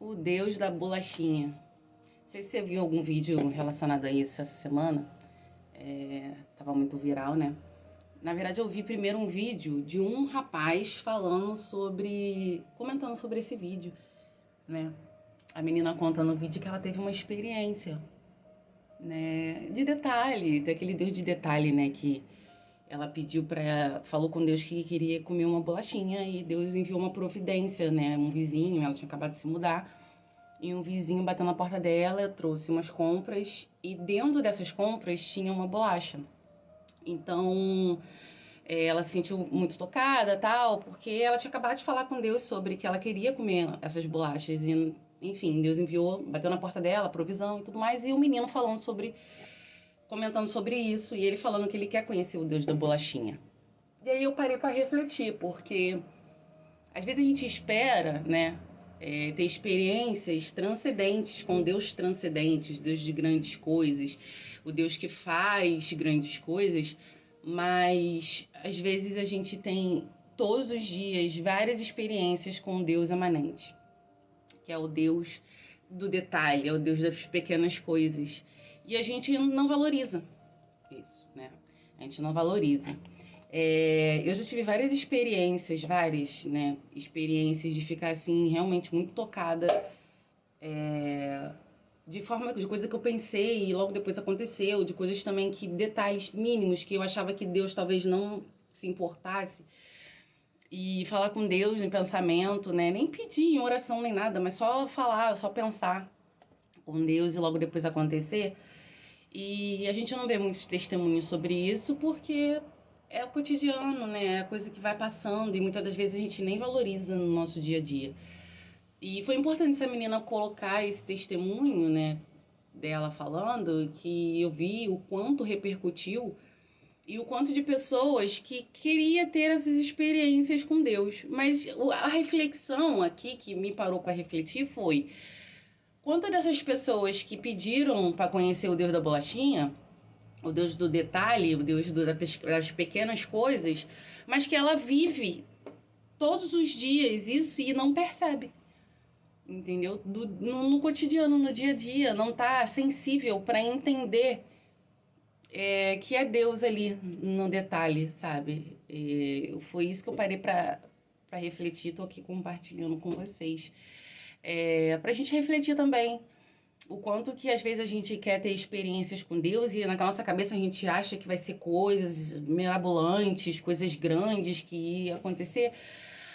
O Deus da bolachinha. Não sei se você viu algum vídeo relacionado a isso essa semana. Tava muito viral, né? Na verdade, eu vi primeiro um vídeo de um rapaz comentando sobre esse vídeo, né? A menina conta no vídeo que ela teve uma experiência, né? De detalhe, daquele Deus de detalhe, né? Que ela falou com Deus que queria comer uma bolachinha e Deus enviou uma providência, né? Um vizinho, ela tinha acabado de se mudar. E um vizinho bateu na porta dela, trouxe umas compras e dentro dessas compras tinha uma bolacha. Então, ela se sentiu muito tocada, tal, porque ela tinha acabado de falar com Deus sobre que ela queria comer essas bolachas e, enfim, Deus enviou, bateu na porta dela, provisão e tudo mais, e o menino comentando sobre isso, e ele falando que ele quer conhecer o Deus da bolachinha. E aí eu parei para refletir, porque às vezes a gente espera, né, ter experiências transcendentes com Deus transcendentes, Deus de grandes coisas, o Deus que faz grandes coisas, mas às vezes a gente tem todos os dias várias experiências com Deus emanente, que é o Deus do detalhe, é o Deus das pequenas coisas. E a gente não valoriza isso, né? A gente não valoriza. Eu já tive várias, né, experiências de ficar assim, realmente muito tocada, de coisa que eu pensei e logo depois aconteceu, de coisas também detalhes mínimos que eu achava que Deus talvez não se importasse. E falar com Deus em pensamento, né, nem pedir em oração nem nada, mas só falar, só pensar com Deus e logo depois acontecer. E a gente não vê muitos testemunhos sobre isso porque é o cotidiano, né? É a coisa que vai passando e muitas das vezes a gente nem valoriza no nosso dia a dia. E foi importante essa menina colocar esse testemunho, né, dela falando, que eu vi o quanto repercutiu e o quanto de pessoas que queria ter essas experiências com Deus. Mas a reflexão aqui que me parou para refletir foi: quantas dessas pessoas que pediram para conhecer o Deus da bolachinha, o Deus do detalhe, o Deus das pequenas coisas, mas que ela vive todos os dias isso e não percebe, entendeu? No cotidiano, no dia a dia, não tá sensível para entender que é Deus ali no detalhe, sabe? Foi isso que eu parei para refletir, tô aqui compartilhando com vocês. Pra gente refletir também o quanto que às vezes a gente quer ter experiências com Deus e na nossa cabeça a gente acha que vai ser coisas mirabolantes, coisas grandes que ia acontecer,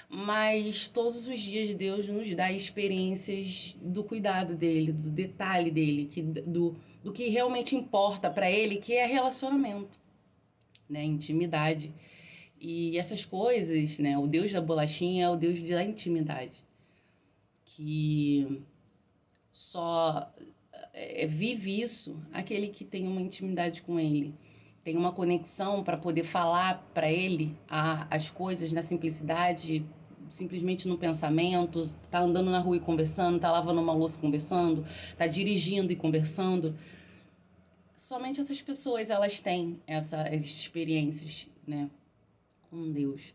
mas todos os dias Deus nos dá experiências do cuidado dele, do detalhe dele, do que realmente importa para ele, que é relacionamento, né, intimidade. E essas coisas, né, o Deus da bolachinha é o Deus da intimidade, que só vive isso aquele que tem uma intimidade com ele, tem uma conexão para poder falar para ele as coisas na simplicidade, simplesmente no pensamento, tá andando na rua e conversando, tá lavando uma louça conversando, tá dirigindo e conversando. Somente essas pessoas elas têm essas experiências, né, com Deus,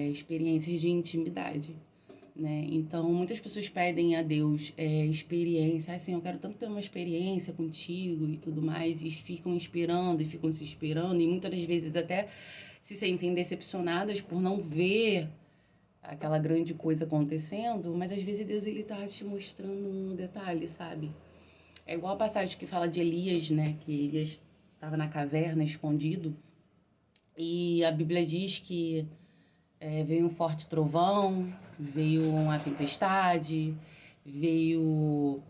experiências de intimidade, né? Então muitas pessoas pedem a Deus experiência, assim, eu quero tanto ter uma experiência contigo e tudo mais, e ficam esperando e ficam se esperando e muitas das vezes até se sentem decepcionadas por não ver aquela grande coisa acontecendo, mas às vezes Deus ele tá te mostrando um detalhe, sabe? É igual a passagem que fala de Elias, né, que Elias estava na caverna escondido e a Bíblia diz que veio um forte trovão, veio uma tempestade, veio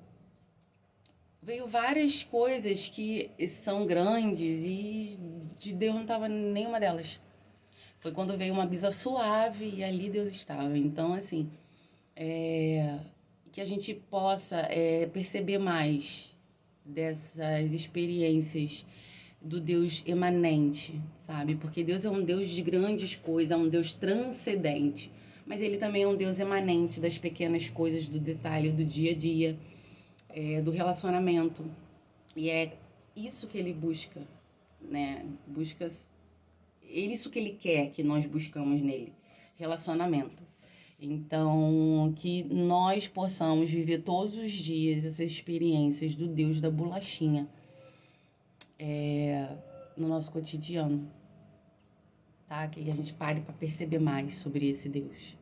várias coisas que são grandes e de Deus não estava nenhuma delas. Foi quando veio uma brisa suave e ali Deus estava. Então, assim, que a gente possa perceber mais dessas experiências do Deus emanente, sabe? Porque Deus é um Deus de grandes coisas, é um Deus transcendente, mas ele também é um Deus emanente das pequenas coisas, do detalhe, do dia a dia, do relacionamento. E é isso que ele busca, né? Isso que ele quer que nós buscamos nele, relacionamento. Então, que nós possamos viver todos os dias essas experiências do Deus da bolachinha no nosso cotidiano, tá? Que a gente pare para perceber mais sobre esse Deus.